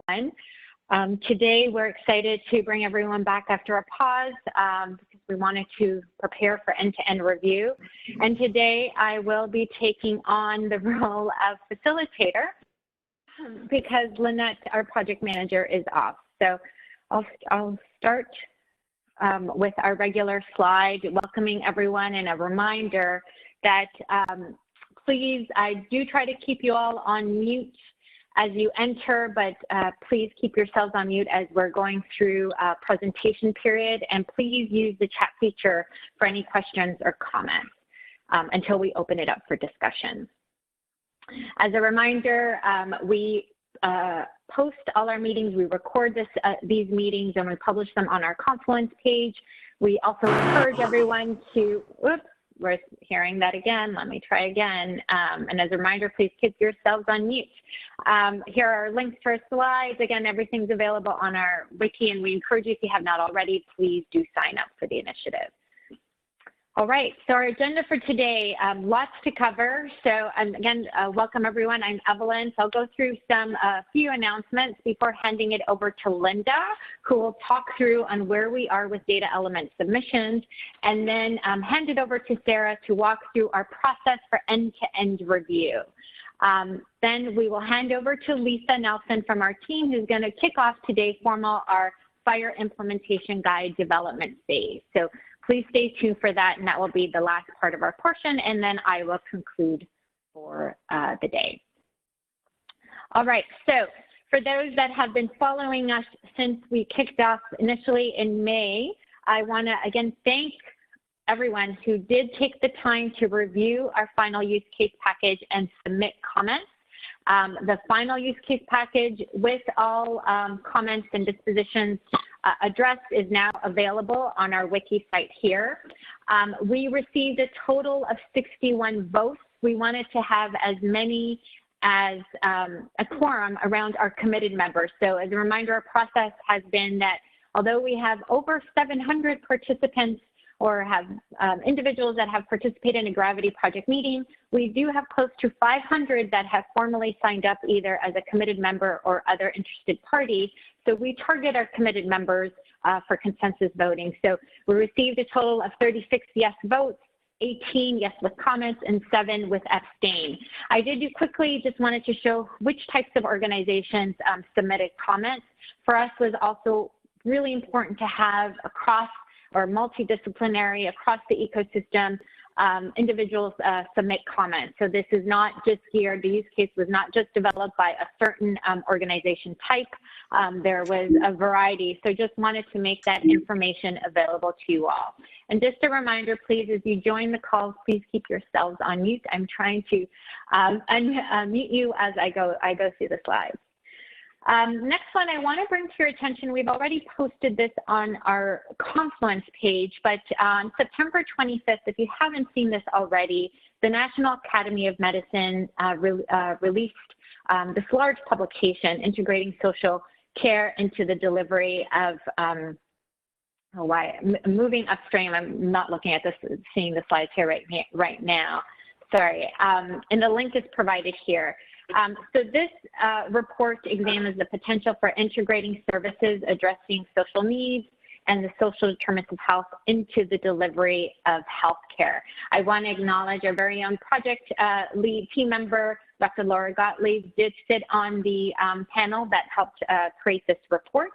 Today, we're excited to bring everyone back after a pause because we wanted to prepare for end-to-end review. And today, I will be taking on the role of facilitator because Lynette, our project manager, is off. So I'll start with our regular slide, welcoming everyone, and a reminder that please, I do try to keep you all on mute as you enter, but please keep yourselves on mute as we're going through a presentation period, and please use the chat feature for any questions or comments until we open it up for discussion. As a reminder, we post all our meetings, we record these meetings, and we publish them on our Confluence page. We also encourage everyone to, oops, we're hearing that again. Let me try again. And as a reminder, please keep yourselves on mute. Here are links to our slides. Again, everything's available on our wiki, and we encourage you, if you have not already, please do sign up for the initiative. All right, so our agenda for today, lots to cover. So again, welcome everyone. I'm Evelyn. So I'll go through a few announcements before handing it over to Linda, who will talk through on where we are with data element submissions, and then hand it over to Sarah to walk through our process for end-to-end review. Then we will hand over to Lisa Nelson from our team, who's going to kick off today's our FHIR implementation guide development phase. So please stay tuned for that, and that will be the last part of our portion, and then I will conclude for the day. All right, so for those that have been following us since we kicked off initially in May, I want to again thank everyone who did take the time to review our final use case package and submit comments. The final use case package with all comments and dispositions addressed is now available on our wiki site here. We received a total of 61 votes. We wanted to have as many as a quorum around our committed members. So as a reminder, our process has been that although we have over 700 participants or have individuals that have participated in a Gravity project meeting, we do have close to 500 that have formally signed up either as a committed member or other interested party. So we target our committed members for consensus voting. So we received a total of 36 yes votes, 18 yes with comments, and 7 with abstain. I did quickly just wanted to show which types of organizations submitted comments. For us, was also really important to have across or multidisciplinary across the ecosystem, individuals submit comments. So this is not just geared, the use case was not just developed by a certain organization type. There was a variety. So just wanted to make that information available to you all. And just a reminder, please, as you join the calls, please keep yourselves on mute. I'm trying to unmute you as I go through the slides. Next one, I want to bring to your attention, we've already posted this on our Confluence page, but on September 25th, if you haven't seen this already, the National Academy of Medicine released this large publication, Integrating Social Care into the Delivery of, moving upstream, I'm not looking at this, seeing the slides here right now, sorry, and the link is provided here. So this report examines the potential for integrating services addressing social needs and the social determinants of health into the delivery of healthcare. I want to acknowledge our very own project lead team member, Dr. Laura Gottlieb, did sit on the panel that helped create this report.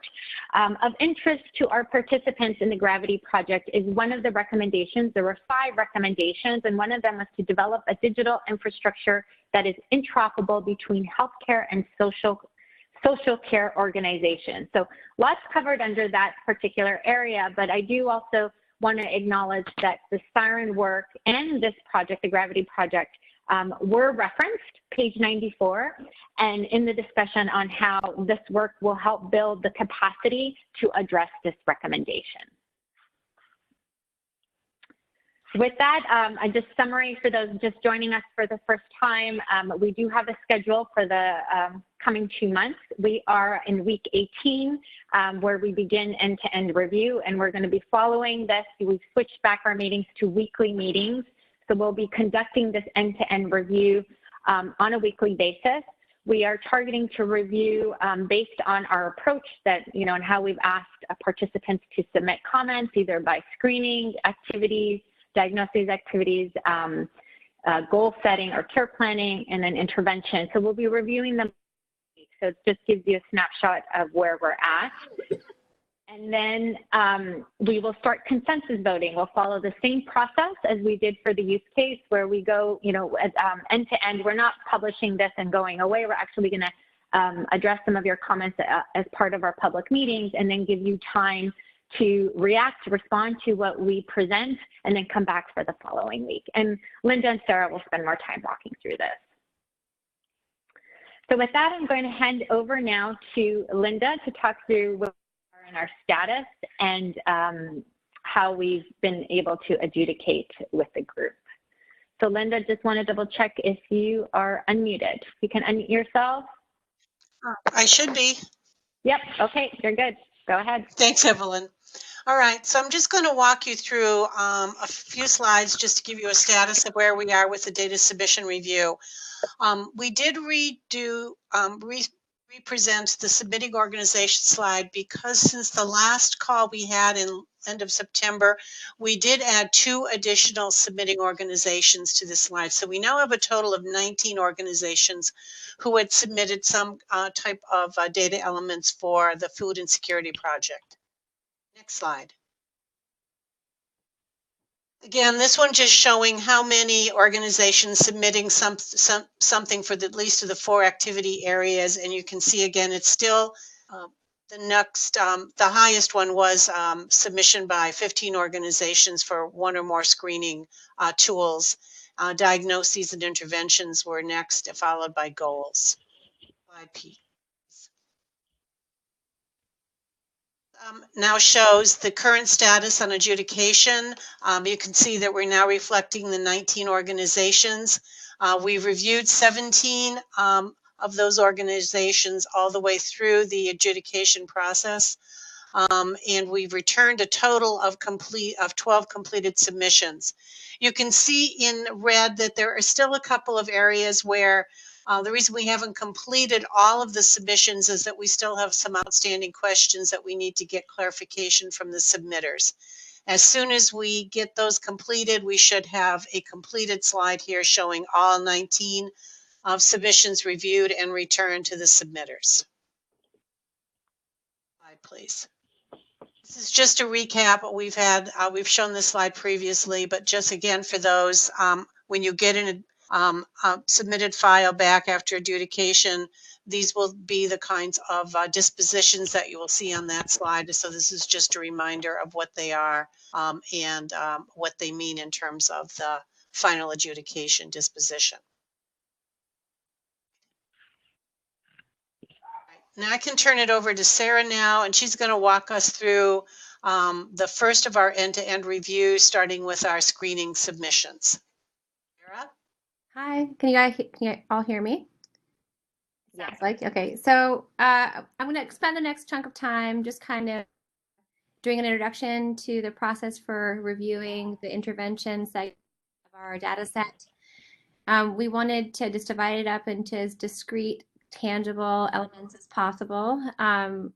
Of interest to our participants in the Gravity project is one of the recommendations. There were 5 recommendations, and one of them was to develop a digital infrastructure that is interoperable between healthcare and social care organizations. So lots covered under that particular area, but I do also want to acknowledge that the Siren work and this project, the Gravity project, were referenced, page 94, and in the discussion on how this work will help build the capacity to address this recommendation. With that, just summary for those just joining us for the first time, we do have a schedule for the coming 2 months. We are in week 18, where we begin end-to-end review, and we're going to be following this. We've switched back our meetings to weekly meetings, so we'll be conducting this end-to-end review on a weekly basis. we are targeting to review based on our approach that, and how we've asked participants to submit comments, either by screening activities, diagnosis activities, goal setting or care planning, and then intervention. So we'll be reviewing them. So it just gives you a snapshot of where we're at. And then we will start consensus voting. We'll follow the same process as we did for the use case, where we go, end to end. We're not publishing this and going away. We're actually going to address some of your comments as part of our public meetings, and then give you time to react, respond to what we present, and then come back for the following week. And Linda and Sarah will spend more time walking through this. So with that, I'm going to hand over now to Linda to talk through what we are in our status and how we've been able to adjudicate with the group. So Linda, just want to double check if you are unmuted. You can unmute yourself. I should be. Yep, okay, you're good. Go ahead. Thanks, Evelyn. All right, so I'm just going to walk you through a few slides just to give you a status of where we are with the data submission review. We did represent the submitting organization slide because since the last call we had in end of September, we did add 2 additional submitting organizations to this slide. So we now have a total of 19 organizations who had submitted some type of data elements for the Food Insecurity Project. Next slide. Again, this one just showing how many organizations submitting something for at least of the 4 activity areas. And you can see again, it's still the highest one was submission by 15 organizations for 1 or more screening tools. Diagnoses and interventions were next, followed by goals. Slide P. Now shows the current status on adjudication. You can see that we're now reflecting the 19 organizations. We've reviewed 17 of those organizations all the way through the adjudication process. And we've returned a total of 12 completed submissions. You can see in red that there are still a couple of areas where the reason we haven't completed all of the submissions is that we still have some outstanding questions that we need to get clarification from the submitters. As soon as we get those completed, we should have a completed slide here showing all 19 of submissions reviewed and returned to the submitters. Slide, please. This is just a recap. We've shown this slide previously, but just again for those, when you get in a submitted file back after adjudication, these will be the kinds of dispositions that you will see on that slide. So this is just a reminder of what they are and what they mean in terms of the final adjudication disposition. Now I can turn it over to Sarah now, and she's going to walk us through the first of our end-to-end review, starting with our screening submissions. Sarah? Hi, can you all hear me? Yeah. Like, okay, so I'm going to spend the next chunk of time just kind of doing an introduction to the process for reviewing the intervention site of our data set. We wanted to just divide it up into as discrete, tangible elements as possible. It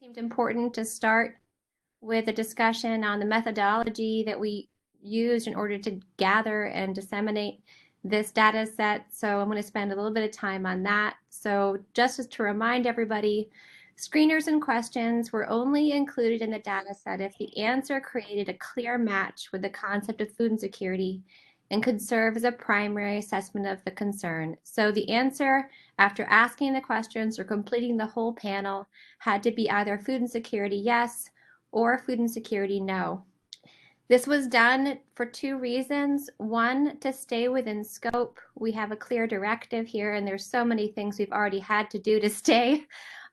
seemed important to start with a discussion on the methodology that we used in order to gather and disseminate this data set. So I'm going to spend a little bit of time on that. So just as to remind everybody, screeners and questions were only included in the data set if the answer created a clear match with the concept of food insecurity and could serve as a primary assessment of the concern. So the answer after asking the questions or completing the whole panel had to be either food insecurity yes or food insecurity no. This was done for 2 reasons. One, to stay within scope. We have a clear directive here, and there's so many things we've already had to do to stay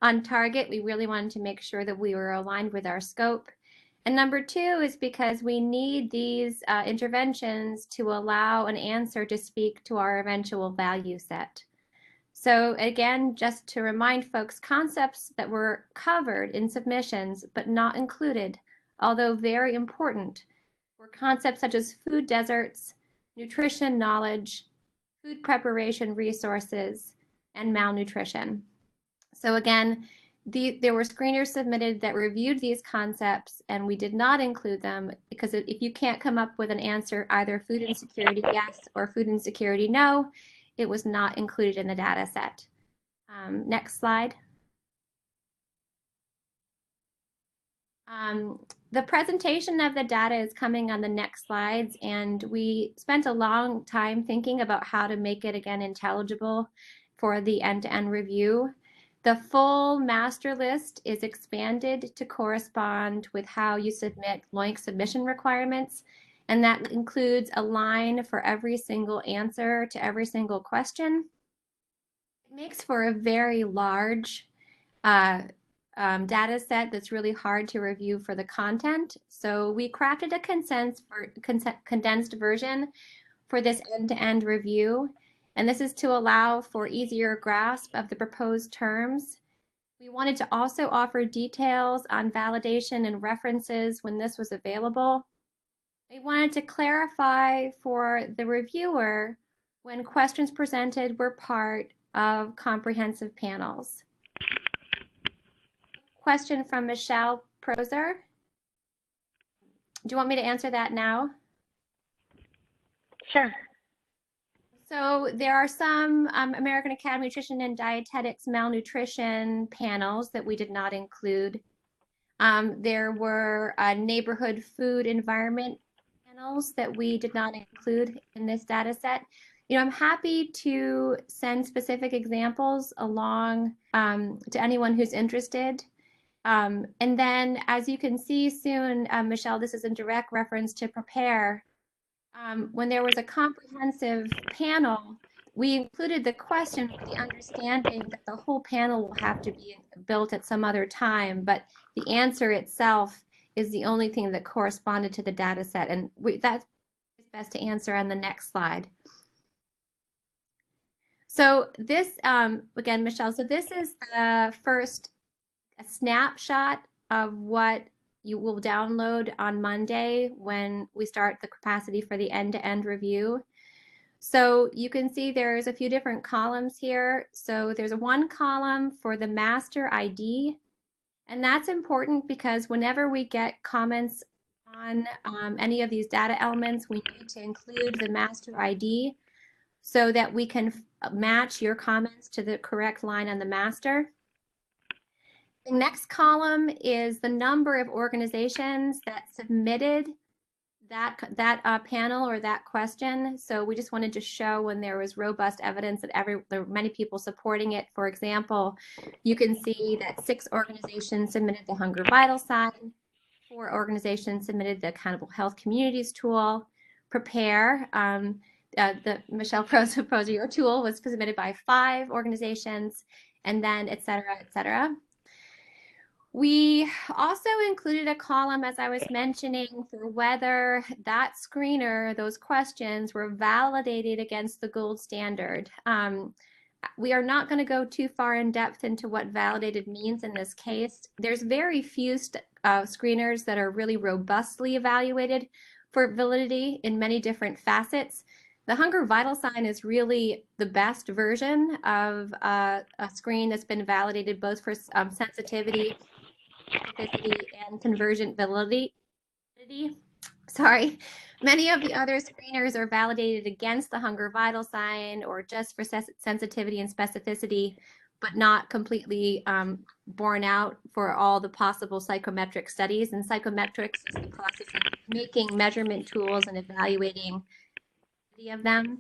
on target. We really wanted to make sure that we were aligned with our scope. And number 2 is because we need these interventions to allow an answer to speak to our eventual value set. So again, just to remind folks, concepts that were covered in submissions but not included, although very important, were concepts such as food deserts, nutrition knowledge, food preparation resources, and malnutrition. So again, there were screeners submitted that reviewed these concepts, and we did not include them because if you can't come up with an answer, either food insecurity yes or food insecurity no, it was not included in the data set. Next slide. The presentation of the data is coming on the next slides, and we spent a long time thinking about how to make it again intelligible for the end-to-end review. The full master list is expanded to correspond with how you submit LOINC submission requirements, and that includes a line for every single answer to every single question. It makes for a very large data set that's really hard to review for the content. So we crafted a condensed version for this end-to-end review. And this is to allow for easier grasp of the proposed terms. We wanted to also offer details on validation and references when this was available. We wanted to clarify for the reviewer when questions presented were part of comprehensive panels. Question from Michelle Proser. Do you want me to answer that now? Sure. So there are some American Academy of Nutrition and Dietetics malnutrition panels that we did not include. There were neighborhood food environment panels that we did not include in this data set. You know, I'm happy to send specific examples along to anyone who's interested. And then, as you can see soon, Michelle, this is in direct reference to FHIR. When there was a comprehensive panel, we included the question with the understanding that the whole panel will have to be built at some other time, but the answer itself is the only thing that corresponded to the data set. And that's best to answer on the next slide. So this, again, Michelle, so this is the first a snapshot of what you will download on Monday when we start the capacity for the end-to-end review. So you can see there's a few different columns here. So there's one column for the master ID, and that's important because whenever we get comments on any of these data elements, we need to include the master ID so that we can match your comments to the correct line on the master. The next column is the number of organizations that submitted that panel or that question. So we just wanted to show when there was robust evidence that there were many people supporting it. For example, you can see that 6 organizations submitted the Hunger Vital Sign, 4 organizations submitted the Accountable Health Communities tool, FHIR. The Michelle Proser, your tool was submitted by 5 organizations, and then et cetera, et cetera. We also included a column, as I was mentioning, for whether that screener, those questions, were validated against the gold standard. We are not going to go too far in depth into what validated means in this case. There's very few screeners that are really robustly evaluated for validity in many different facets. The Hunger Vital Sign is really the best version of a screen that's been validated both for sensitivity, specificity, and convergent validity. Sorry. Many of the other screeners are validated against the Hunger Vital Sign or just for sensitivity and specificity, but not completely borne out for all the possible psychometric studies. And psychometrics is the process of making measurement tools and evaluating of them.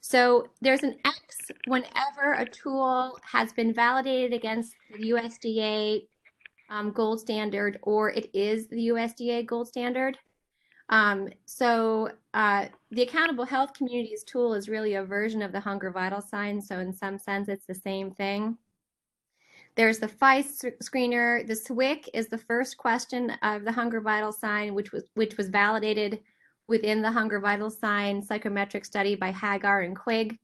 So there's an X whenever a tool has been validated against the USDA gold standard, or it is the USDA gold standard. The Accountable Health Communities tool is really a version of the Hunger Vital Sign, so in some sense it's the same thing. There's the FHIR screener. The SWIC is the first question of the Hunger Vital Sign, which was validated within the Hunger Vital Sign psychometric study by Hagar and Quigg.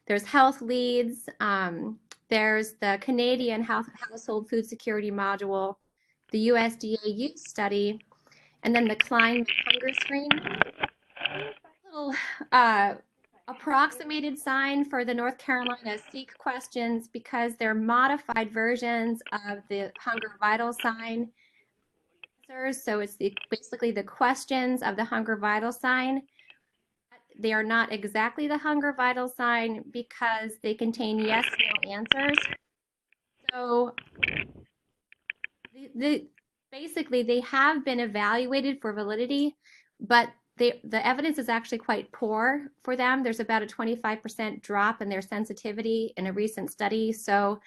There's Health Leads. There's the Canadian Household Food Security Module, the USDA Youth Study, and then the Climate Hunger Screen. A little approximated sign for the North Carolina SEEK questions because they're modified versions of the hunger vital sign answers. So it's basically the questions of the hunger vital sign. They are not exactly the hunger vital sign because they contain yes, no answers. So basically they have been evaluated for validity, but the evidence is actually quite poor for them. There's about a 25% drop in their sensitivity in a recent study. So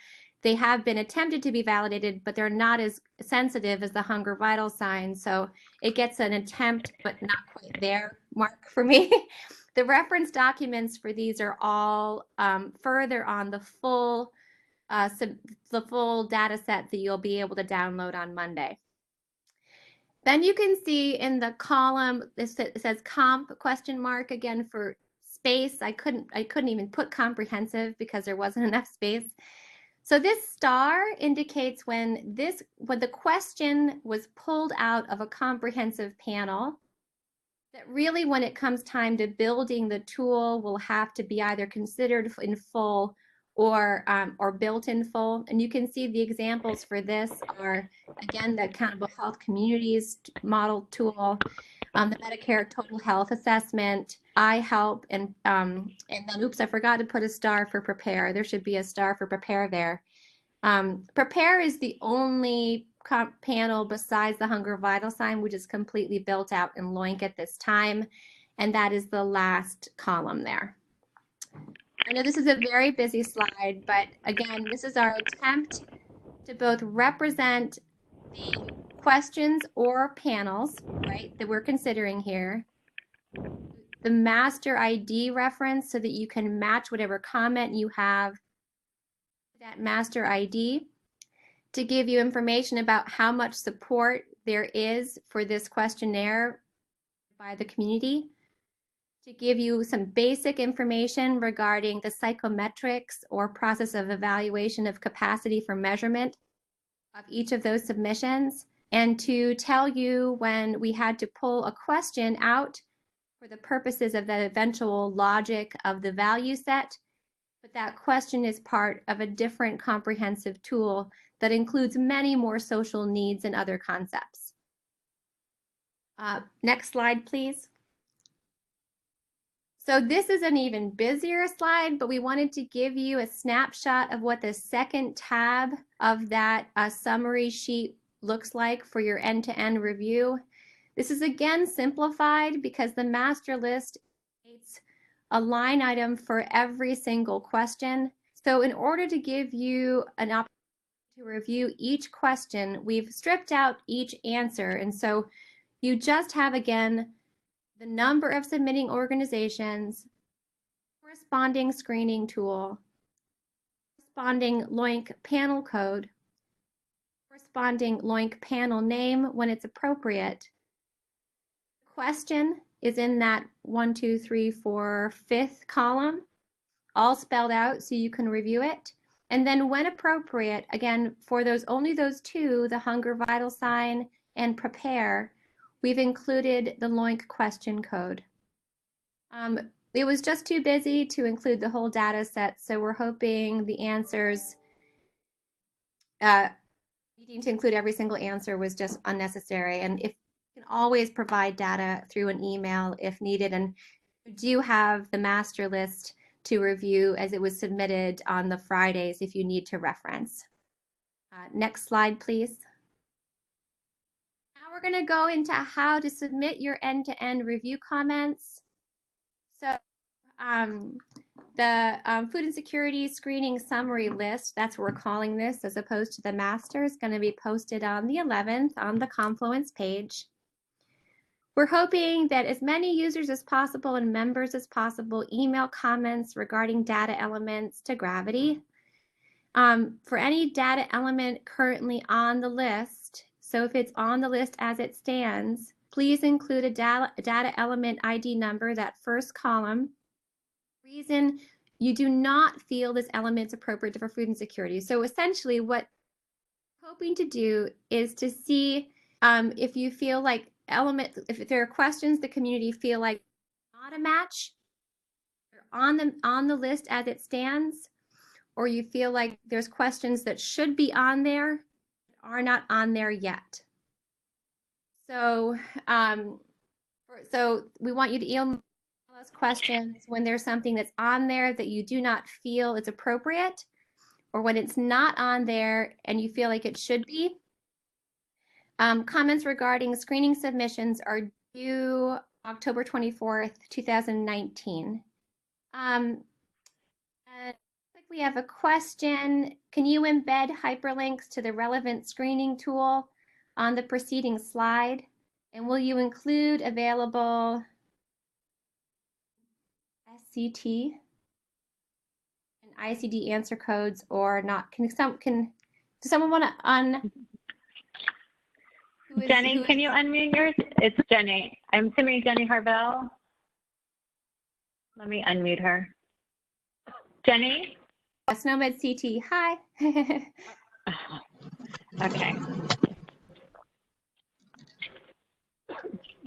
they have been attempted to be validated, but they're not as sensitive as the hunger vital sign. So it gets an attempt, but not quite there mark for me. The reference documents for these are all further on the full data set that you'll be able to download on Monday. Then you can see in the column, it says comp question mark again for space. I couldn't even put comprehensive because there wasn't enough space. So this star indicates when the question was pulled out of a comprehensive panel, that really when it comes time to building the tool will have to be either considered in full or built in full. And you can see the examples for this are, again, the Accountable Health Communities model tool, the Medicare Total Health Assessment, iHelp, and then, oops, I forgot to put a star for Prepare. There should be a star for Prepare there. Prepare is the only panel besides the hunger vital sign, which is completely built out in LOINC at this time. And that is the last column there. I know this is a very busy slide, but again, this is our attempt to both represent the questions or panels, right, that we're considering here, the master ID reference so that you can match whatever comment you have to that master ID, to give you information about how much support there is for this questionnaire by the community, to give you some basic information regarding the psychometrics or process of evaluation of capacity for measurement of each of those submissions, and to tell you when we had to pull a question out for the purposes of the eventual logic of the value set, but that question is part of a different comprehensive tool that includes many more social needs and other concepts. Next slide, please. So this is an even busier slide, but we wanted to give you a snapshot of what the second tab of that summary sheet looks like for your end-to-end review. This is again simplified because the master list creates a line item for every single question. So in order to give you an opportunity to review each question, we've stripped out each answer. And so you just have, again, the number of submitting organizations, corresponding screening tool, corresponding LOINC panel code, corresponding LOINC panel name when it's appropriate. The question is in that 1, 2, 3, 4, 5th column, all spelled out so you can review it. And then when appropriate, again, for only those two, the hunger vital sign and Prepare, we've included the LOINC question code. It was just too busy to include the whole data set, so we're hoping the answers, needing to include every single answer was just unnecessary. And if you can always provide data through an email if needed, and you do have the master list to review as it was submitted on the Fridays if you need to reference. Next slide, please. Now we're going to go into how to submit your end-to-end review comments. So the food insecurity screening summary list, that's what we're calling this as opposed to the master, is going to be posted on the 11th on the Confluence page. We're hoping that as many users as possible and members as possible email comments regarding data elements to Gravity. For any data element currently on the list, so if it's on the list as it stands, please include a data element ID number, that first column. Reason you do not feel this element is appropriate for food insecurity. So essentially what we're hoping to do is to see if you feel like if there are questions the community feel like not a match, there on the list as it stands, or you feel like there's questions that should be on there are not on there yet. So, so we want you to email us questions when there's something that's on there that you do not feel is appropriate, or when it's not on there and you feel like it should be. Comments regarding screening submissions are due October 24th, 2019. We have a question. Can you embed hyperlinks to the relevant screening tool on the preceding slide? And will you include available SCT and ICD answer codes or not? Does someone want to Jenny, can you unmute yours? It's Jenny. I'm assuming Jenny Harvell. Let me unmute her. Jenny? SNOMED CT, hi. Okay. So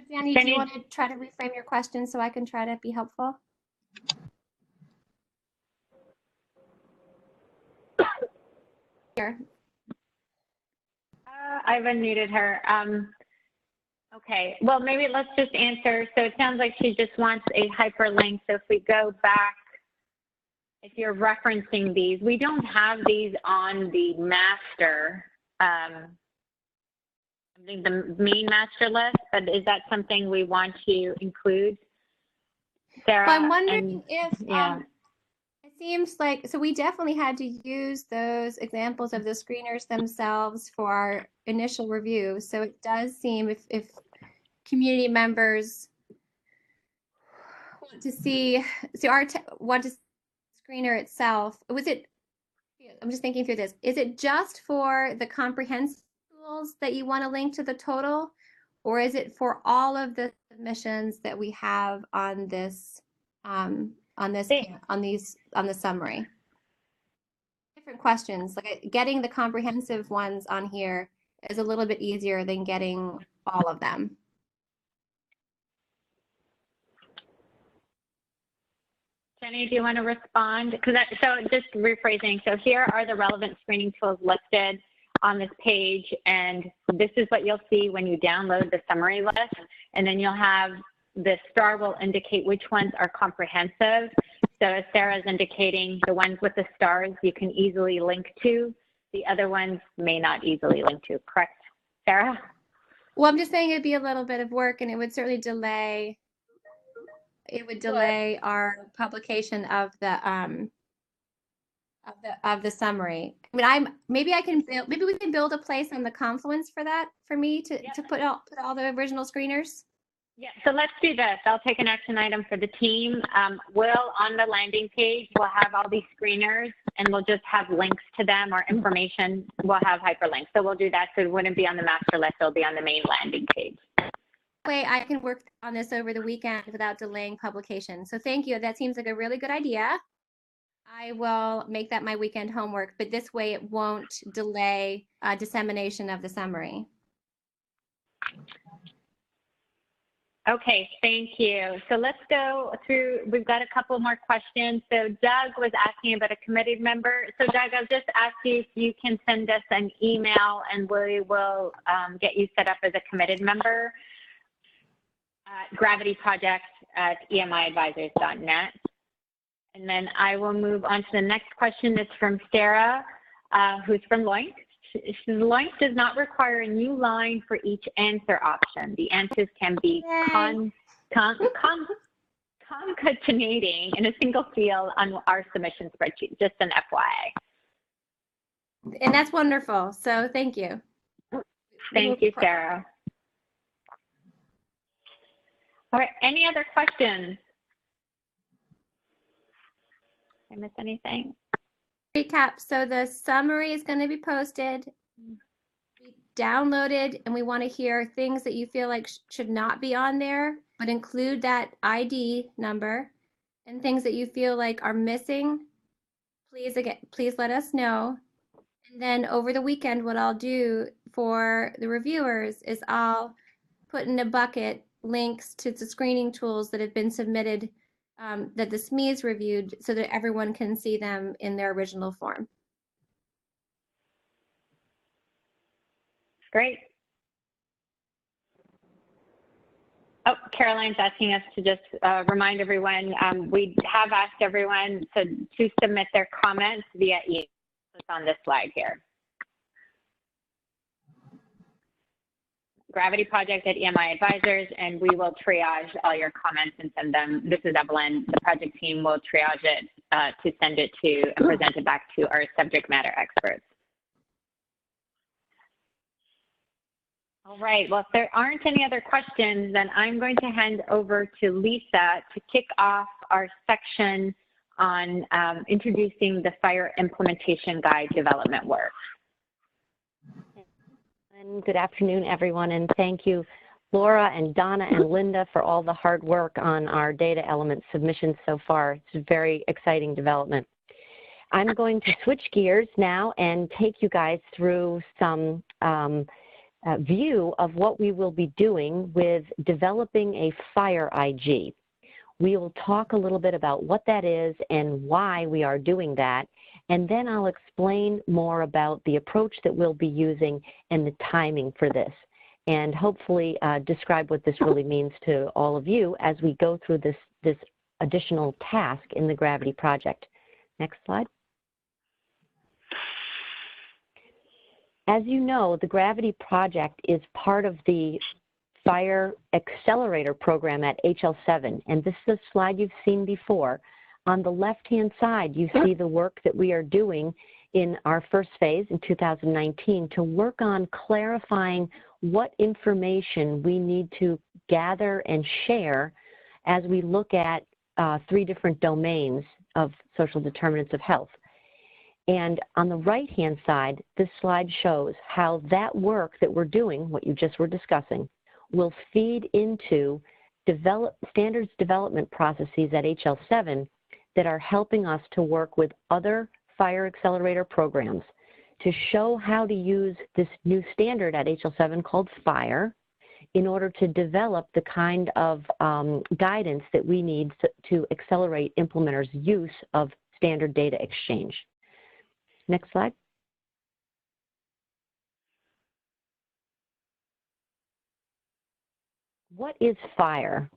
Jenny, do you want to try to reframe your question so I can try to be helpful? Here. I've unmuted her. Okay, well, maybe let's just answer. So it sounds like she just wants a hyperlink. So if we go back, if you're referencing these, we don't have these on the master, I think the main master list, but is that something we want to include, Sarah? Well, I'm wondering if, it seems like, so we definitely had to use those examples of the screeners themselves for our initial review. So it does seem if community members want to see, want to screener itself, was it, I'm just thinking through this, is it just for the comprehensive tools that you want to link to the total, or is it for all of the submissions that we have on this, on the summary? Different questions, like getting the comprehensive ones on here is a little bit easier than getting all of them. Jenny, do you want to respond? So just rephrasing, so here are the relevant screening tools listed on this page, and this is what you'll see when you download the summary list, and then you'll have the star will indicate which ones are comprehensive. So as Sarah's indicating, the ones with the stars you can easily link to, the other ones may not easily link to, correct, Sarah? Well, I'm just saying it'd be a little bit of work, and it would certainly delay, our publication of the summary. I mean, maybe we can build a place on the Confluence for that, for me to put all the original screeners. Yeah, so let's do this. I'll take an action item for the team. We'll, on the landing page, we'll have all these screeners, and we'll just have links to them or information. We'll have hyperlinks. So we'll do that. So it wouldn't be on the master list. It'll be on the main landing page. Way I can work on this over the weekend without delaying publication. So thank you. That seems like a really good idea. I will make that my weekend homework, but this way it won't delay dissemination of the summary. Okay, thank you. So let's go through, we've got a couple more questions. So Doug was asking about a committee member. So Doug, I'll just ask you if you can send us an email and we will get you set up as a committed member at gravityproject@emiadvisors.net. And then I will move on to the next question. It's from Sarah, who's from Loink. Loink does not require a new line for each answer option. The answers can be concatenating in a single field on our submission spreadsheet, just an FYI. And that's wonderful. So thank you. Thank you, Sarah. All right, any other questions? Did I miss anything? Recap. So the summary is going to be posted, downloaded, and we want to hear things that you feel like should not be on there, but include that ID number, and things that you feel like are missing. Please let us know. And then over the weekend, what I'll do for the reviewers is I'll put in a bucket links to the screening tools that have been submitted that the SMEs reviewed so that everyone can see them in their original form. Great. Oh, Caroline's asking us to just remind everyone, we have asked everyone to submit their comments via email. It's on this slide here. Gravity Project at EMI Advisors, and we will triage all your comments and send them. This is Evelyn. The project team will triage it to send it to and present it back to our subject matter experts. All right, well, if there aren't any other questions, then I'm going to hand over to Lisa to kick off our section on introducing the FHIR Implementation Guide development work. And good afternoon, everyone, and thank you, Laura and Donna and Linda, for all the hard work on our data element submissions so far. It's a very exciting development. I'm going to switch gears now and take you guys through some view of what we will be doing with developing a FHIR IG. We will talk a little bit about what that is and why we are doing that, and then I'll explain more about the approach that we'll be using and the timing for this, and hopefully describe what this really means to all of you as we go through this additional task in the Gravity Project. Next slide. As you know, the Gravity Project is part of the FHIR Accelerator program at HL7, and this is a slide you've seen before. On the left-hand side, you see the work that we are doing in our first phase in 2019 to work on clarifying what information we need to gather and share as we look at 3 different domains of social determinants of health. And on the right-hand side, this slide shows how that work that we're doing, what you just were discussing, will feed into standards development processes at HL7 that are helping us to work with other FHIR Accelerator programs to show how to use this new standard at HL7 called FHIR in order to develop the kind of guidance that we need to accelerate implementers' use of standard data exchange. Next slide. What is FHIR?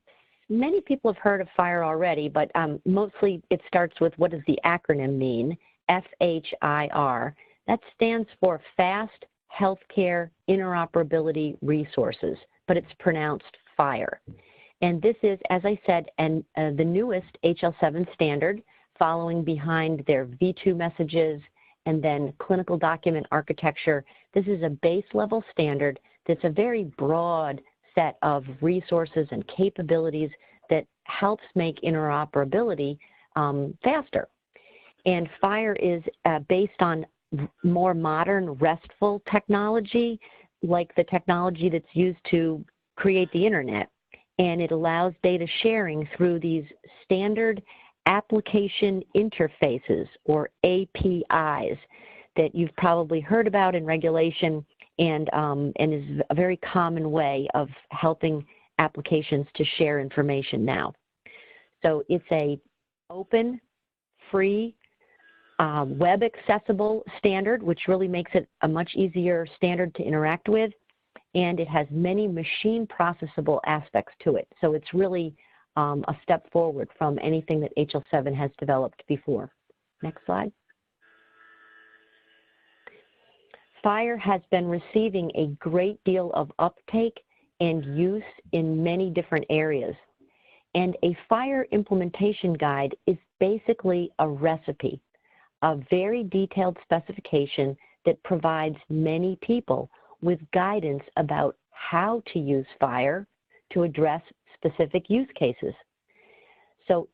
Many people have heard of FHIR already, but mostly it starts with, what does the acronym mean? FHIR. That stands for Fast Healthcare Interoperability Resources, but it's pronounced FHIR. And this is, as I said, the newest HL7 standard, following behind their V2 messages and then clinical document architecture. This is a base level standard that's a very broad set of resources and capabilities that helps make interoperability faster. And FHIR is based on more modern RESTful technology, like the technology that's used to create the internet. And it allows data sharing through these standard application interfaces, or APIs, that you've probably heard about in regulation and is a very common way of helping applications to share information now. So it's a open, free, web accessible standard, which really makes it a much easier standard to interact with, and it has many machine processable aspects to it. So it's really a step forward from anything that HL7 has developed before. Next slide. FHIR has been receiving a great deal of uptake and use in many different areas. And a FHIR implementation guide is basically a recipe, a very detailed specification that provides many people with guidance about how to use FHIR to address specific use cases. So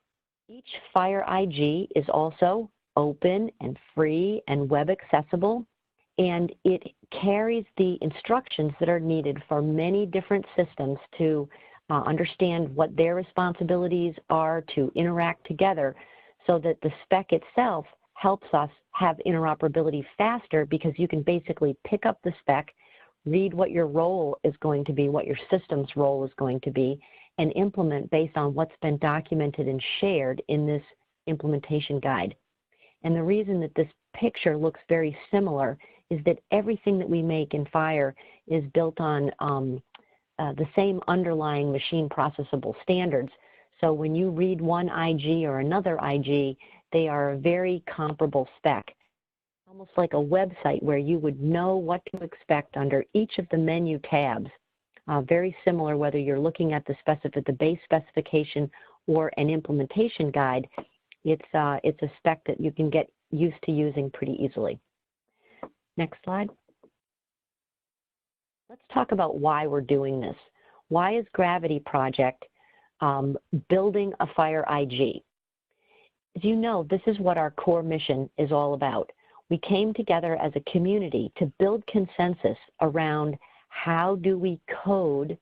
each FHIR IG is also open and free and web accessible, and it carries the instructions that are needed for many different systems to understand what their responsibilities are to interact together, so that the spec itself helps us have interoperability faster, because you can basically pick up the spec, read what your role is going to be, what your system's role is going to be, and implement based on what's been documented and shared in this implementation guide. And the reason that this picture looks very similar is that everything that we make in FHIR is built on the same underlying machine processable standards. So when you read one IG or another IG, they are a very comparable spec, almost like a website where you would know what to expect under each of the menu tabs. Very similar whether you're looking at the base specification or an implementation guide. It's a spec that you can get used to using pretty easily. Next slide. Let's talk about why we're doing this. Why is Gravity Project building a FHIR IG? As you know, this is what our core mission is all about. We came together as a community to build consensus around how do we code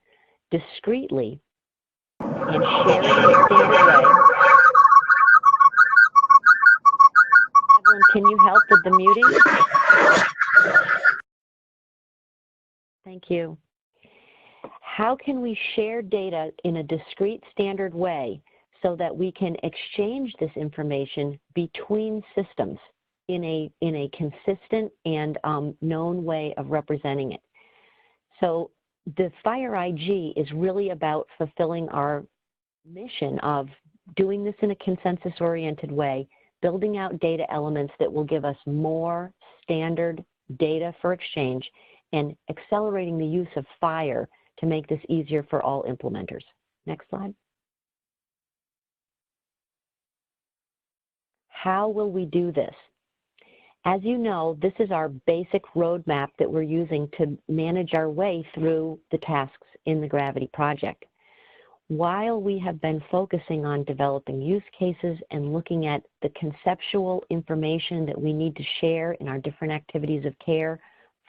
discreetly and share it in a standard way. Evelyn, can you help with the muting? Thank you. How can we share data in a discrete standard way so that we can exchange this information between systems in a consistent and known way of representing it? So the FHIR IG is really about fulfilling our mission of doing this in a consensus-oriented way, building out data elements that will give us more standard data for exchange, and accelerating the use of FHIR to make this easier for all implementers. Next slide. How will we do this? As you know, this is our basic roadmap that we're using to manage our way through the tasks in the Gravity project. While we have been focusing on developing use cases and looking at the conceptual information that we need to share in our different activities of care,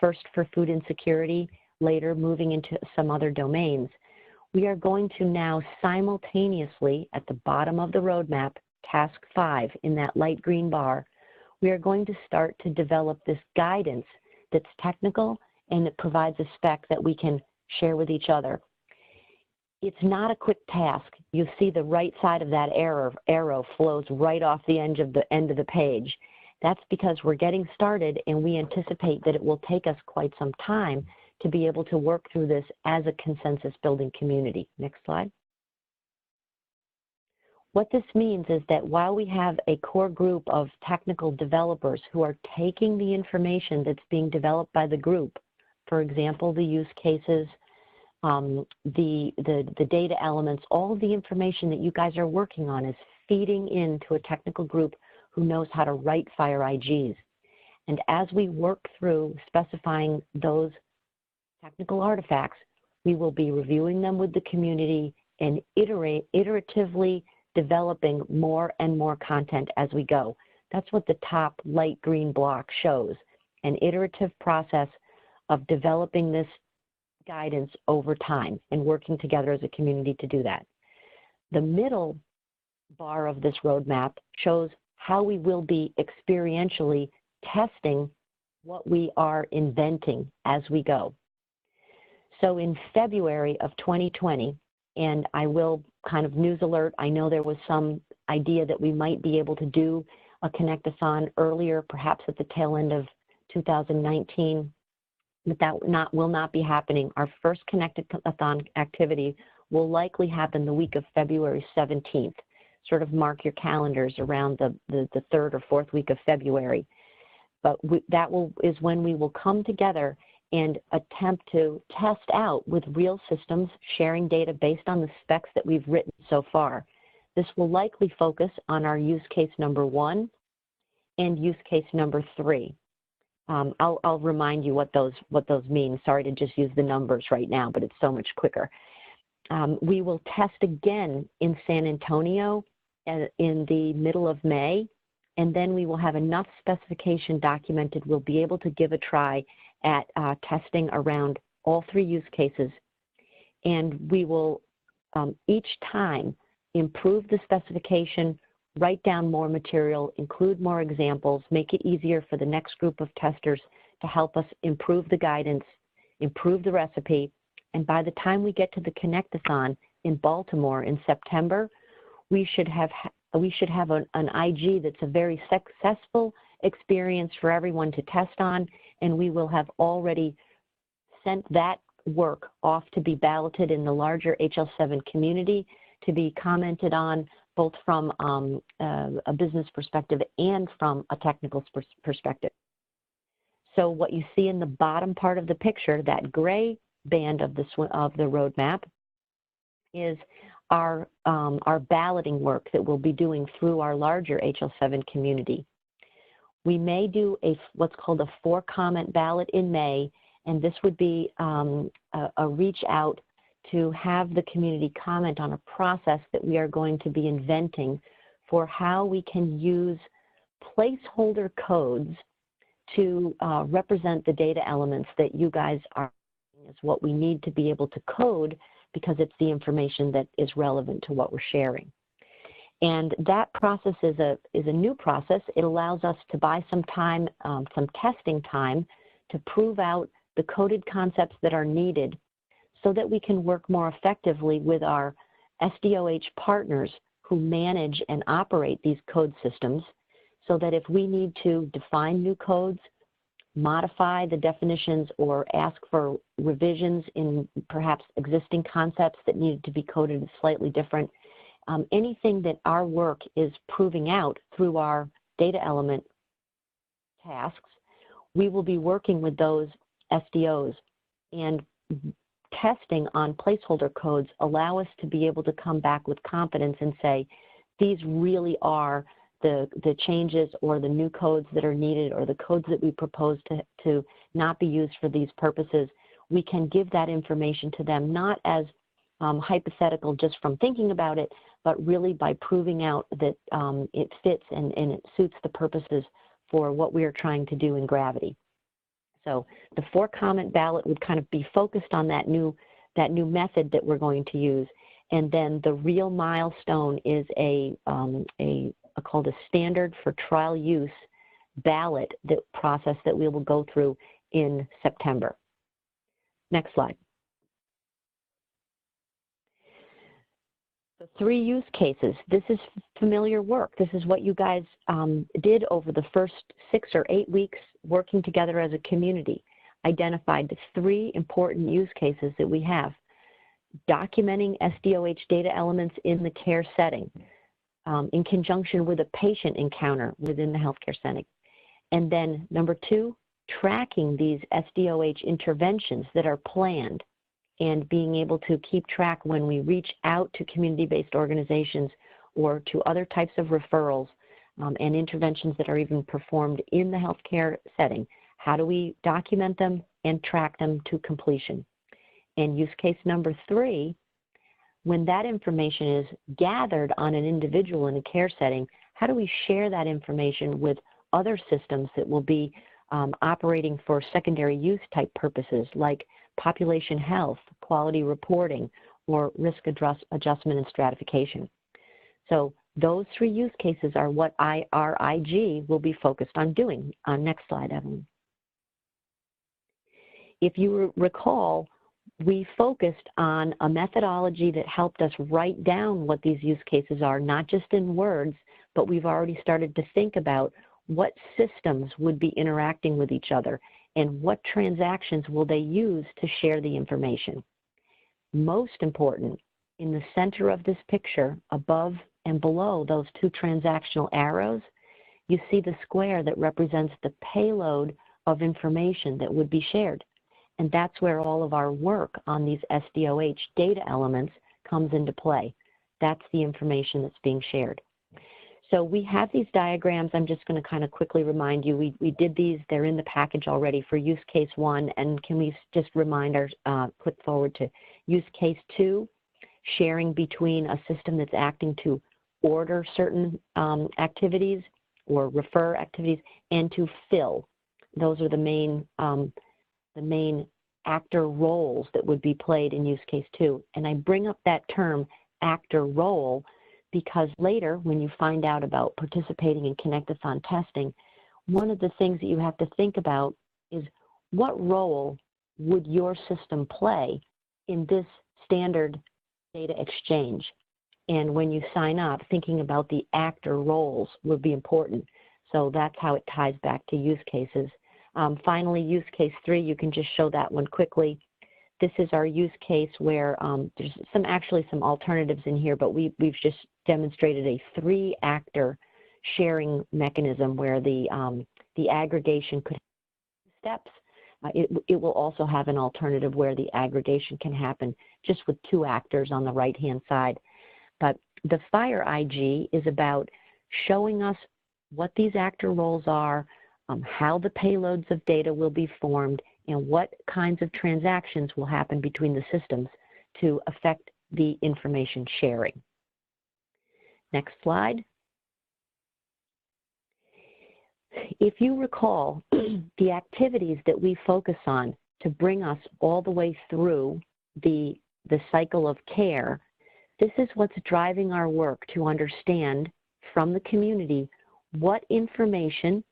first for food insecurity, later moving into some other domains, we are going to now simultaneously, at the bottom of the roadmap, task 5 in that light green bar, we are going to start to develop this guidance that's technical and that provides a spec that we can share with each other. It's not a quick task. You see the right side of that arrow flows right off the end of the page. That's because we're getting started and we anticipate that it will take us quite some time to be able to work through this as a consensus building community. Next slide. What this means is that while we have a core group of technical developers who are taking the information that's being developed by the group, for example, the use cases, the data elements, all of the information that you guys are working on is feeding into a technical group who knows how to write FHIR IGs. And as we work through specifying those technical artifacts, we will be reviewing them with the community and iteratively developing more and more content as we go. That's what the top light green block shows, an iterative process of developing this guidance over time and working together as a community to do that. The middle bar of this roadmap shows how we will be experientially testing what we are inventing as we go. So in February of 2020, and I will kind of news alert, I know there was some idea that we might be able to do a Connect-a-thon earlier, perhaps at the tail end of 2019, but that will not be happening. Our first Connect-a-thon activity will likely happen the week of February 17th. Sort of mark your calendars around the third or fourth week of February. But is when we will come together and attempt to test out with real systems, sharing data based on the specs that we've written so far. This will likely focus on our use case number 1 and use case number 3. I'll remind you what those mean. Sorry to just use the numbers right now, but it's so much quicker. We will test again in San Antonio in the middle of May, and then we will have enough specification documented. We'll be able to give a try at testing around all 3 use cases, and we will each time improve the specification, write down more material, include more examples, make it easier for the next group of testers to help us improve the guidance improve the recipe, and by the time we get to the Connect-a-thon in Baltimore in September, we should have an IG that's a very successful experience for everyone to test on, and we will have already sent that work off to be balloted in the larger HL7 community to be commented on, both from a business perspective and from a technical perspective. So what you see in the bottom part of the picture, that gray band of the roadmap, is our balloting work that we'll be doing through our larger HL7 community. We may do what's called a 4-comment ballot in May, and this would be a reach out to have the community comment on a process that we are going to be inventing for how we can use placeholder codes to represent the data elements that you guys are, is what we need to be able to code, because it's the information that is relevant to what we're sharing. And that process is a new process. It allows us to buy some time, some testing time, to prove out the coded concepts that are needed so that we can work more effectively with our SDOH partners who manage and operate these code systems, so that if we need to define new codes, modify the definitions, or ask for revisions in perhaps existing concepts that needed to be coded slightly different, anything that our work is proving out through our data element tasks, we will be working with those SDOs, and testing on placeholder codes allow us to be able to come back with confidence and say, these really are the changes or the new codes that are needed, or the codes that we propose to not be used for these purposes. We can give that information to them, not as hypothetical just from thinking about it, but really by proving out that it fits and it suits the purposes for what we are trying to do in Gravity. So the 4-comment ballot would kind of be focused on that new method that we're going to use. And then the real milestone is called a standard for trial use ballot process that we will go through in September. Next slide. The 3 use cases. This is familiar work. This is what you guys did over the first 6 or 8 weeks working together as a community. Identified the 3 important use cases that we have. Documenting SDOH data elements in the care setting in conjunction with a patient encounter within the healthcare setting. And then number 2, tracking these SDOH interventions that are planned and being able to keep track when we reach out to community-based organizations or to other types of referrals and interventions that are even performed in the healthcare setting. How do we document them and track them to completion? And use case number 3, when that information is gathered on an individual in a care setting, how do we share that information with other systems that will be operating for secondary use type purposes like population health, quality reporting, or risk adjustment and stratification? So those 3 use cases are what our IG will be focused on doing. Next slide, Evelyn. If you recall, we focused on a methodology that helped us write down what these use cases are, not just in words, but we've already started to think about what systems would be interacting with each other and what transactions will they use to share the information. Most important, in the center of this picture, above and below those 2 transactional arrows, you see the square that represents the payload of information that would be shared. And that's where all of our work on these SDOH data elements comes into play. That's the information that's being shared. So we have these diagrams. I'm just going to kind of quickly remind you, we did these. They're in the package already for use case 1. And can we just remind click forward to use case 2, sharing between a system that's acting to order certain activities or refer activities and to fill. Those are the main actor roles that would be played in use case 2. And I bring up that term actor role because later when you find out about participating in Connect-a-thon testing, one of the things that you have to think about is what role would your system play in this standard data exchange? And when you sign up, thinking about the actor roles would be important. So that's how it ties back to use cases. Finally, use case 3, you can just show that one quickly. This is our use case where there's actually some alternatives in here, but we've just demonstrated a 3-actor sharing mechanism where the aggregation could have steps. It will also have an alternative where the aggregation can happen just with 2 actors on the right-hand side. But the FHIR IG is about showing us what these actor roles are, how the payloads of data will be formed, and what kinds of transactions will happen between the systems to affect the information sharing. Next slide. If you recall, the activities that we focus on to bring us all the way through the cycle of care, this is what's driving our work to understand from the community what information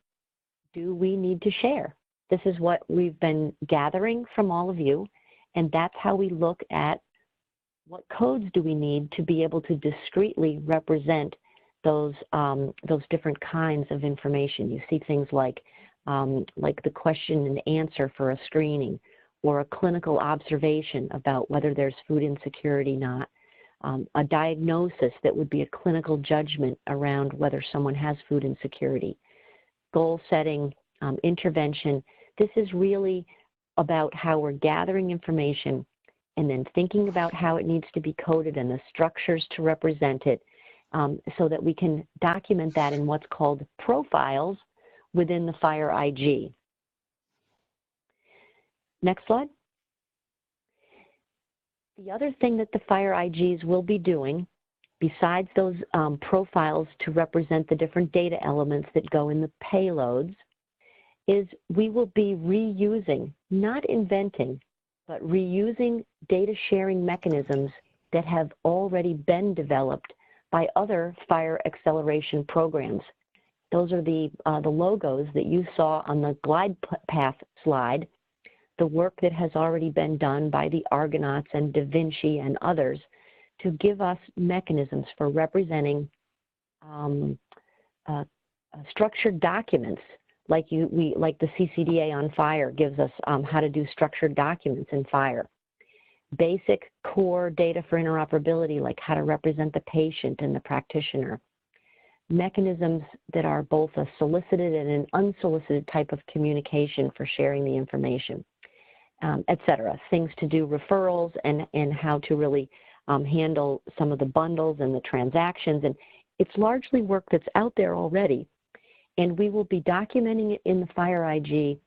do we need to share. This is what we've been gathering from all of you, and that's how we look at what codes do we need to be able to discreetly represent those different kinds of information. You see things like the question and answer for a screening, or a clinical observation about whether there's food insecurity or not, a diagnosis that would be a clinical judgment around whether someone has food insecurity, goal setting, intervention. This is really about how we're gathering information and then thinking about how it needs to be coded and the structures to represent it, so that we can document that in what's called profiles within the FHIR IG. Next slide. The other thing that the FHIR IGs will be doing, besides those profiles to represent the different data elements that go in the payloads, is we will be reusing, not inventing, but reusing data sharing mechanisms that have already been developed by other FHIR acceleration programs. Those are the logos that you saw on the glide path slide, the work that has already been done by the Argonauts and Da Vinci and others to give us mechanisms for representing structured documents, like the CCDA on FHIR gives us how to do structured documents in FHIR. Basic core data for interoperability, like how to represent the patient and the practitioner. Mechanisms that are both a solicited and an unsolicited type of communication for sharing the information, et cetera. Things to do referrals and how to really handle some of the bundles and the transactions. And it's largely work that's out there already. And we will be documenting it in the FHIR IG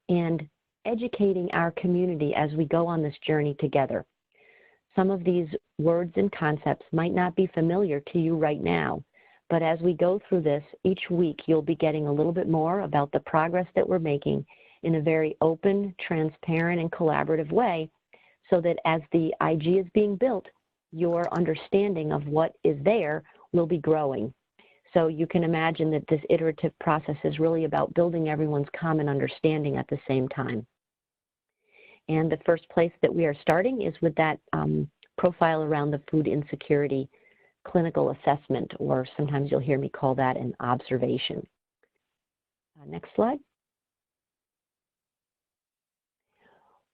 and educating our community as we go on this journey together. Some of these words and concepts might not be familiar to you right now, but as we go through this, each week you'll be getting a little bit more about the progress that we're making in a very open, transparent, and collaborative way, so that as the IG is being built, your understanding of what is there will be growing. So you can imagine that this iterative process is really about building everyone's common understanding at the same time. And the first place that we are starting is with that profile around the food insecurity clinical assessment, or sometimes you'll hear me call that an observation. Next slide.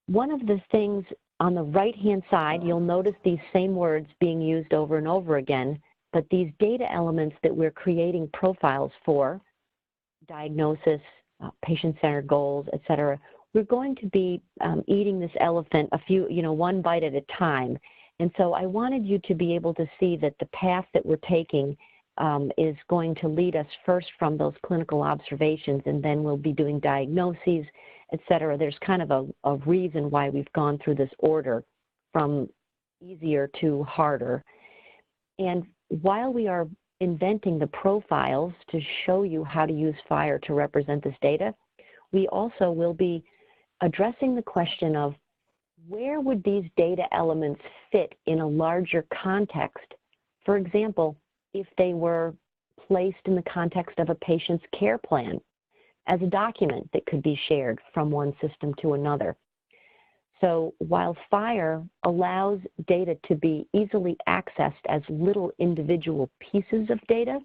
One of the things on the right-hand side, you'll notice these same words being used over and over again, but these data elements that we're creating profiles for, diagnosis, patient-centered goals, et cetera, we're going to be eating this elephant one bite at a time. And so I wanted you to be able to see that the path that we're taking is going to lead us first from those clinical observations, and then we'll be doing diagnoses, et cetera. There's kind of a reason why we've gone through this order from easier to harder. And while we are inventing the profiles to show you how to use FHIR to represent this data, we also will be addressing the question of where would these data elements fit in a larger context? For example, if they were placed in the context of a patient's care plan as a document that could be shared from one system to another. So while FHIR allows data to be easily accessed as little individual pieces of data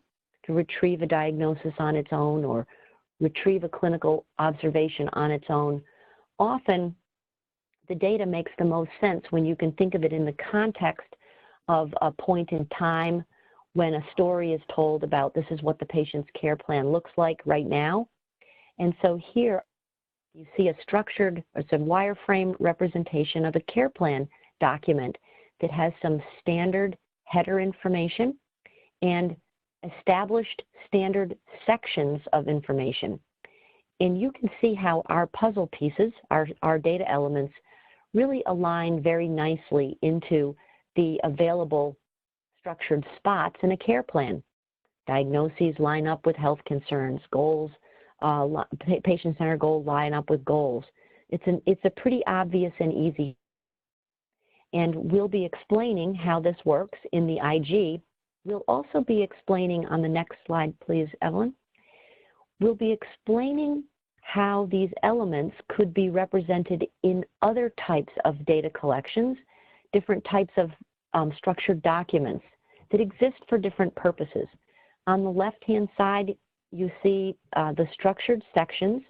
to retrieve a diagnosis on its own or retrieve a clinical observation on its own, often the data makes the most sense when you can think of it in the context of a point in time when a story is told about this is what the patient's care plan looks like right now. And so here you see a structured, it's a wireframe representation of a care plan document that has some standard header information and established standard sections of information. And you can see how our puzzle pieces, our data elements, really align very nicely into the available structured spots in a care plan. Diagnoses line up with health concerns, goals, patient-centered goals line up with goals. It's a pretty obvious and easy. And we'll be explaining how this works in the IG. We'll also be explaining on the next slide, please, Evelyn. We'll be explaining how these elements could be represented in other types of data collections, different types of structured documents that exist for different purposes. On the left-hand side, you see the structured sections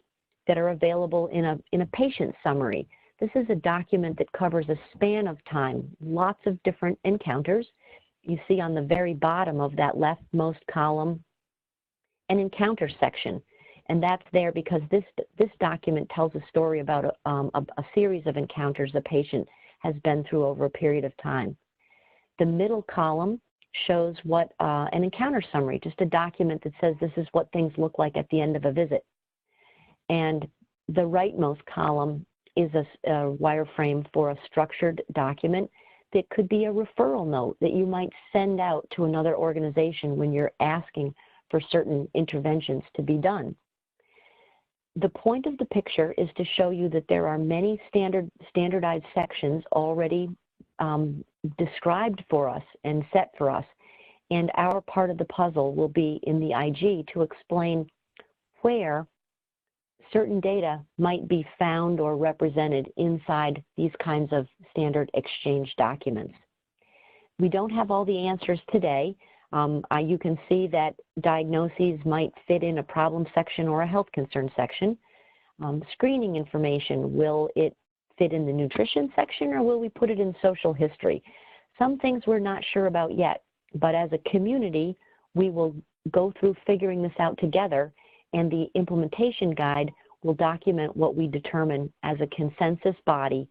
that are available in a patient summary. This is a document that covers a span of time, lots of different encounters. You see on the very bottom of that leftmost column an encounter section. And that's there because this document tells a story about a series of encounters the patient has been through over a period of time. The middle column shows what an encounter summary, just a document that says this is what things look like at the end of a visit. And the rightmost column is a wireframe for a structured document that could be a referral note that you might send out to another organization when you're asking for certain interventions to be done. The point of the picture is to show you that there are many standardized sections already described for us and set for us, and our part of the puzzle will be in the IG to explain where certain data might be found or represented inside these kinds of standard exchange documents. We don't have all the answers today. You can see that diagnoses might fit in a problem section or a health concern section. Screening information, will it fit in the nutrition section or will we put it in social history? Some things we're not sure about yet, but as a community, we will go through figuring this out together, and the implementation guide will document what we determine as a consensus body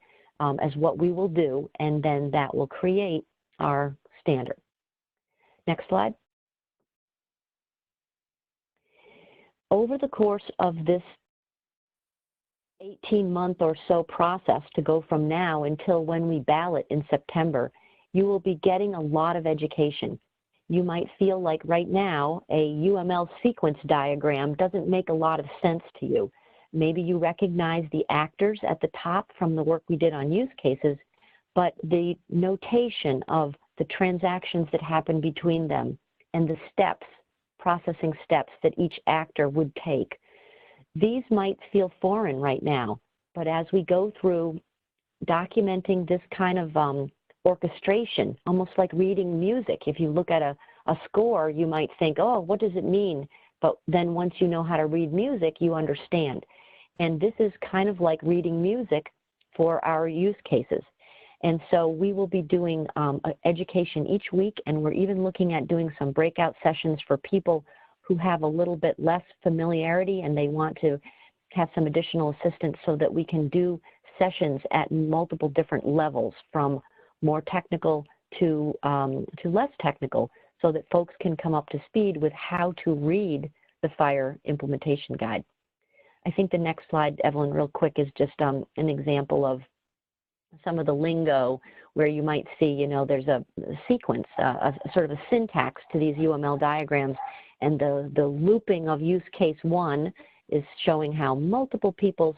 as what we will do, and then that will create our standard. Next slide. Over the course of this 18-month or so process to go from now until when we ballot in September, you will be getting a lot of education. You might feel like right now a UML sequence diagram doesn't make a lot of sense to you. Maybe you recognize the actors at the top from the work we did on use cases, but the notation of the transactions that happen between them and the steps, processing steps that each actor would take, these might feel foreign right now, but as we go through documenting this kind of orchestration, almost like reading music, if you look at a score, you might think, oh, what does it mean? But then once you know how to read music, you understand. And this is kind of like reading music for our use cases. And so we will be doing education each week, and we're even looking at doing some breakout sessions for people who have a little bit less familiarity and they want to have some additional assistance so that we can do sessions at multiple different levels from more technical to less technical so that folks can come up to speed with how to read the FHIR implementation guide. I think the next slide, Evelyn, real quick, is just an example of some of the lingo where you might see, you know, there's a sequence, a sort of a syntax to these UML diagrams, and the looping of use case 1 is showing how multiple people's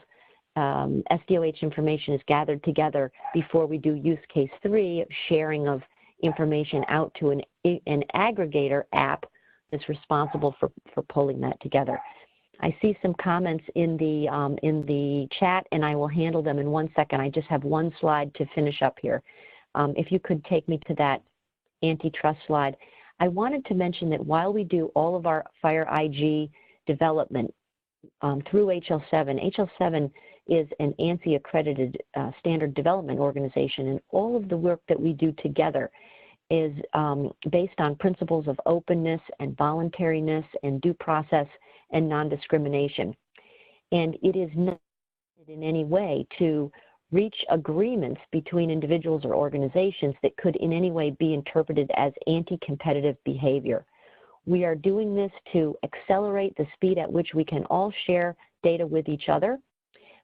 SDOH information is gathered together before we do use case 3, sharing of information out to an aggregator app that's responsible for pulling that together. I see some comments in the chat, and I will handle them in 1 second. I just have one slide to finish up here. If you could take me to that antitrust slide. I wanted to mention that while we do all of our FHIR IG development through HL7, HL7 is an ANSI accredited standard development organization, and all of the work that we do together is based on principles of openness and voluntariness and due process and non-discrimination. And it is not in any way to reach agreements between individuals or organizations that could in any way be interpreted as anti-competitive behavior. We are doing this to accelerate the speed at which we can all share data with each other,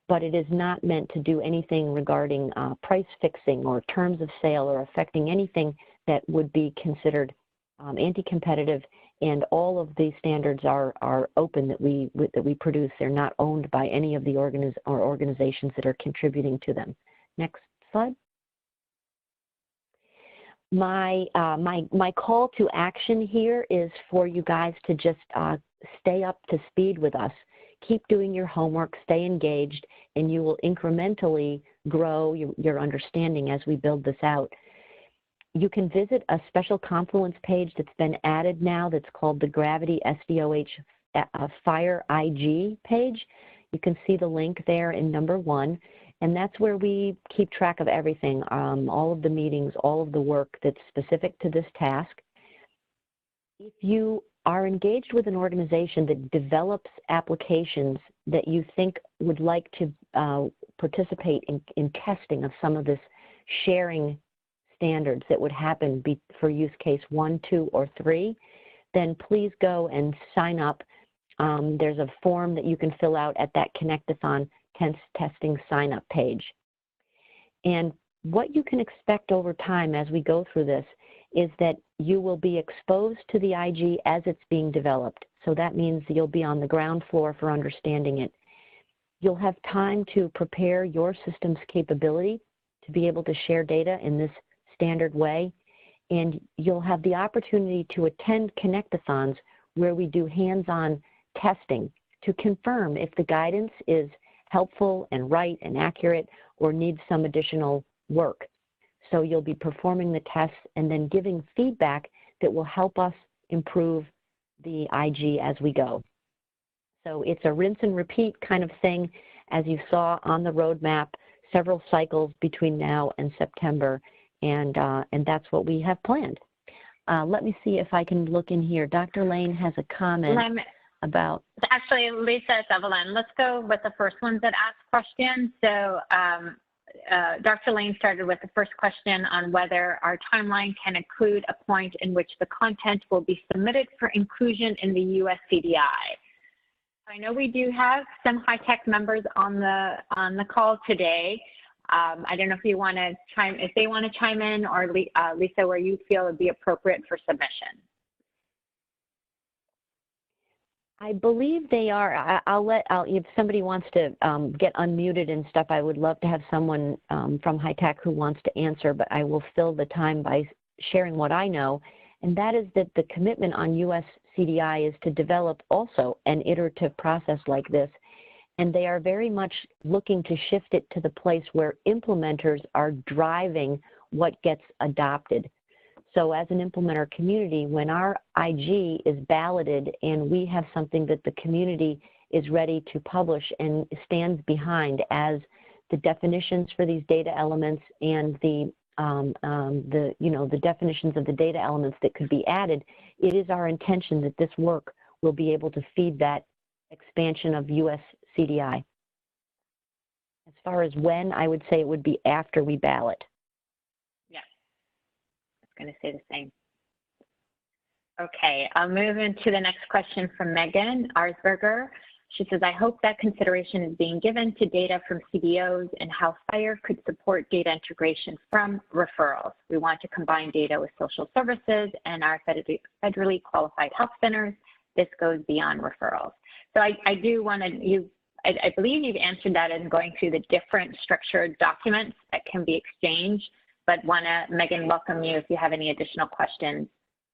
but it is not meant to do anything regarding price fixing or terms of sale or affecting anything that would be considered anti-competitive. And all of these standards are open that we produce. They're not owned by any of the organizations that are contributing to them. Next slide. My call to action here is for you guys to just stay up to speed with us. Keep doing your homework, stay engaged, and you will incrementally grow your understanding as we build this out. You can visit a special Confluence page that's been added now that's called the Gravity SDOH FHIR IG page. You can see the link there in number 1, and that's where we keep track of everything, all of the meetings, all of the work that's specific to this task. If you are engaged with an organization that develops applications that you think would like to participate in testing of some of this sharing standards that would happen for use case 1, 2, or 3, then please go and sign up. There's a form that you can fill out at that Connectathon testing sign up page. And what you can expect over time as we go through this is that you will be exposed to the IG as it's being developed. So that means you'll be on the ground floor for understanding it. You'll have time to prepare your system's capability to be able to share data in this standard way, and you'll have the opportunity to attend Connectathons where we do hands-on testing to confirm if the guidance is helpful and right and accurate or needs some additional work. So you'll be performing the tests and then giving feedback that will help us improve the IG as we go. So it's a rinse and repeat kind of thing, as you saw on the roadmap, several cycles between now and September. And that's what we have planned. Let me see if I can look in here. Dr. Lane has a comment about. Actually, Lisa, it's Evelyn. Let's go with the first ones that ask questions. So Dr. Lane started with the first question on whether our timeline can include a point in which the content will be submitted for inclusion in the US CDI. I know we do have some high-tech members on the call today. I don't know if you want to if they want to chime in, or Lisa, where you feel would be appropriate for submission. I believe they are. If somebody wants to get unmuted and stuff, I would love to have someone from high tech who wants to answer, but I will fill the time by sharing what I know, and that is that the commitment on US CDI is to develop also an iterative process like this. And they are very much looking to shift it to the place where implementers are driving what gets adopted. So as an implementer community, when our IG is balloted and we have something that the community is ready to publish and stands behind as the definitions for these data elements and the definitions of the data elements that could be added, it is our intention that this work will be able to feed that expansion of US CDI. As far as when, I would say it would be after we ballot. Yeah, I was going to say the same. Okay, I'll move into the next question from Megan Arsberger. She says, I hope that consideration is being given to data from CBOs and how FHIR could support data integration from referrals. We want to combine data with social services and our federally qualified health centers. This goes beyond referrals. So I do want to, I believe you've answered that in going through the different structured documents that can be exchanged, but want to, Megan, welcome you if you have any additional questions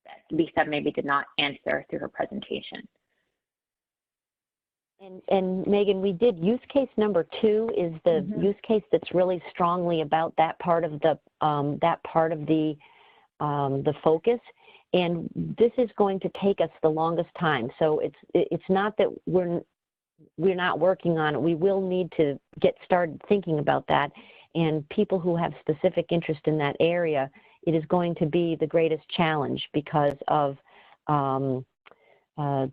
that Lisa maybe did not answer through her presentation. And Megan, we did use case number 2 is the use case that's really strongly about that part of the focus, and this is going to take us the longest time. So it's not that we're not working on it. We will need to get started thinking about that, and people who have specific interest in that area, it is going to be the greatest challenge because of the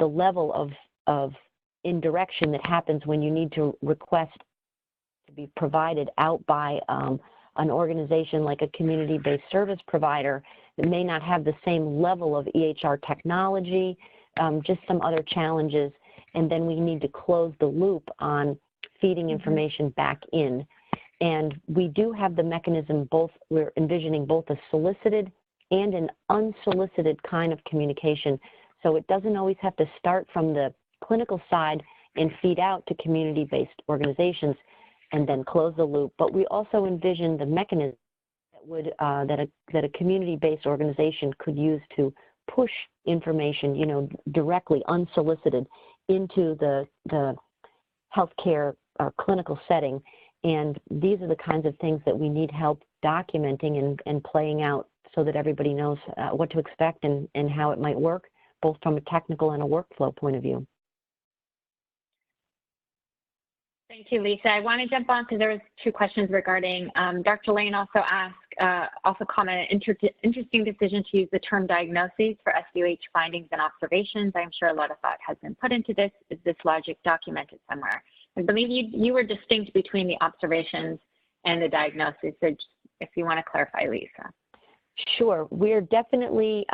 level of indirection that happens when you need to request to be provided out by an organization like a community-based service provider that may not have the same level of EHR technology, just some other challenges, and then we need to close the loop on feeding information back in. And we do have the mechanism, we're envisioning both a solicited and an unsolicited kind of communication. So it doesn't always have to start from the clinical side and feed out to community-based organizations and then close the loop. But we also envision the mechanism that would that a community-based organization could use to push information, you know, directly, unsolicited, into the healthcare clinical setting. And these are the kinds of things that we need help documenting and playing out so that everybody knows what to expect and how it might work, both from a technical and a workflow point of view. Thank you, Lisa. I want to jump on because there was 2 questions regarding, Dr. Lane also asked, also commented, interesting decision to use the term diagnoses for SDOH findings and observations. I'm sure a lot of thought has been put into this. Is this logic documented somewhere? I believe you were distinct between the observations and the diagnoses. So just, if you want to clarify, Lisa. Sure. We're definitely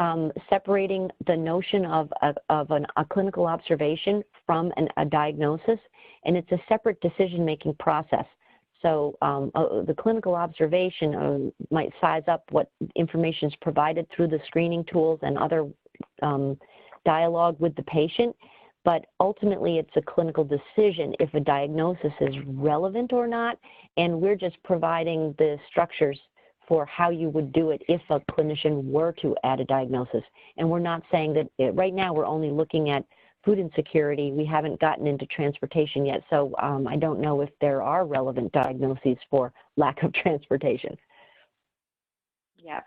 separating the notion of a clinical observation from a diagnosis, and it's a separate decision-making process. So the clinical observation might size up what information is provided through the screening tools and other dialogue with the patient, but ultimately it's a clinical decision if a diagnosis is relevant or not, and we're just providing the structures for how you would do it if a clinician were to add a diagnosis. And we're not saying that right now we're only looking at food insecurity. We haven't gotten into transportation yet, so I don't know if there are relevant diagnoses for lack of transportation. Yeah.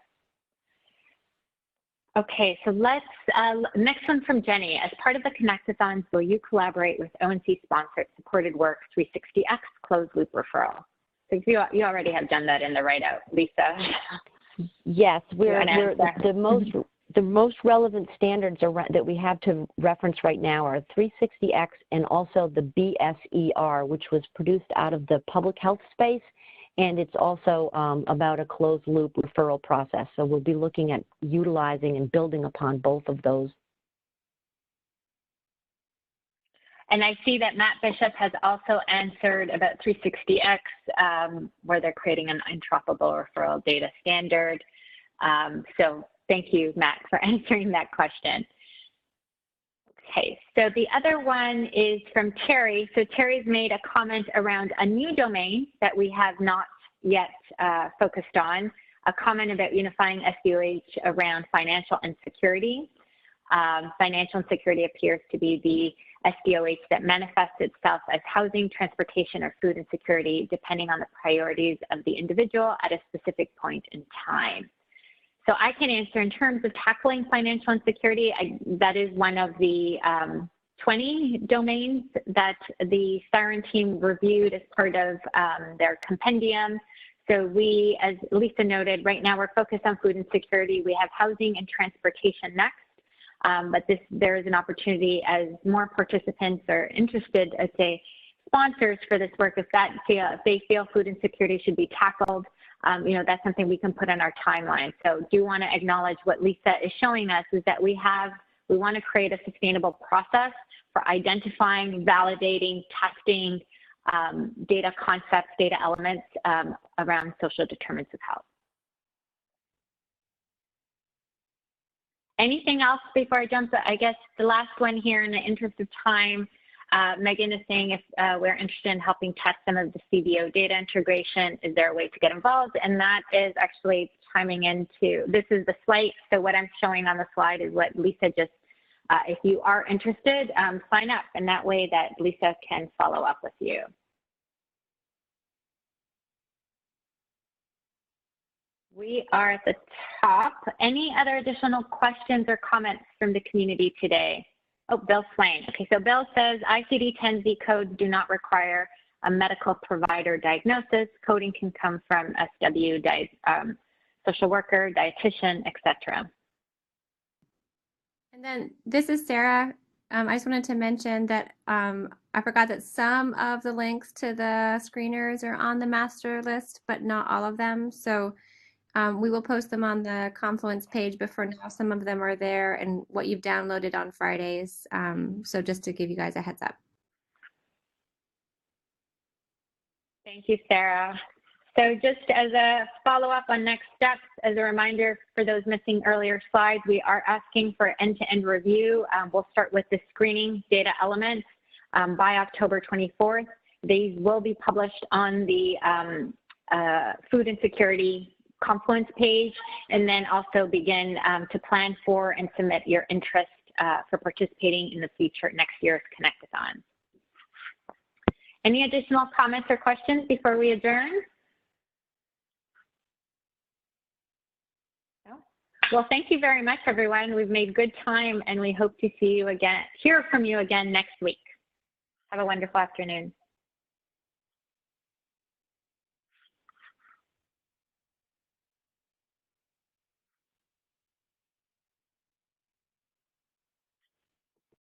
Okay, so let's, next one from Jenny. As part of the Connectathons, will you collaborate with ONC-sponsored supported work 360X closed loop referral? So you already have done that in the write-out, Lisa. Yes, the most relevant standards that we have to reference right now are 360X and also the BSER, which was produced out of the public health space, and it's also about a closed loop referral process. So we'll be looking at utilizing and building upon both of those. And I see that Matt Bishop has also answered about 360X, where they're creating an interoperable referral data standard. So thank you, Matt, for answering that question. Okay, so the other one is from Terry. So Terry's made a comment around a new domain that we have not yet focused on, a comment about unifying SDOH around financial insecurity. Financial insecurity appears to be the SDOH that manifests itself as housing, transportation, or food insecurity, depending on the priorities of the individual at a specific point in time. So I can answer in terms of tackling financial insecurity. That is one of the 20 domains that the Siren team reviewed as part of their compendium. So we, as Lisa noted, right now we're focused on food insecurity. We have housing and transportation next. But there is an opportunity as more participants are interested, as say sponsors for this work, if they feel food insecurity should be tackled, you know, that's something we can put on our timeline. So do want to acknowledge what Lisa is showing us is that we want to create a sustainable process for identifying, validating, testing data concepts, data elements around social determinants of health. Anything else before I jump? I guess the last one here in the interest of time, Megan is saying if we're interested in helping test some of the CBO data integration, is there a way to get involved? And that is actually chiming into, this is the slide. So what I'm showing on the slide is what Lisa just if you are interested, sign up, and that way that Lisa can follow up with you. We are at the top. Any other additional questions or comments from the community today? Oh, Bill Swain. Okay, so Bill says ICD-10Z codes do not require a medical provider diagnosis. Coding can come from SW, social worker, dietitian, etc. And then this is Sarah. I just wanted to mention that I forgot that some of the links to the screeners are on the master list, but not all of them. So we will post them on the Confluence page, but for now, some of them are there and what you've downloaded on Fridays. So just to give you guys a heads up. Thank you, Sarah. So just as a follow-up on next steps, as a reminder for those missing earlier slides, we are asking for end-to-end review. We'll start with the screening data elements by October 24th. These will be published on the Food Insecurity Confluence page, and then also begin to plan for and submit your interest for participating in the future next year's Connect-a-thon. Any additional comments or questions before we adjourn? No? Well, thank you very much, everyone. We've made good time, and we hope to see you again, hear from you again next week. Have a wonderful afternoon.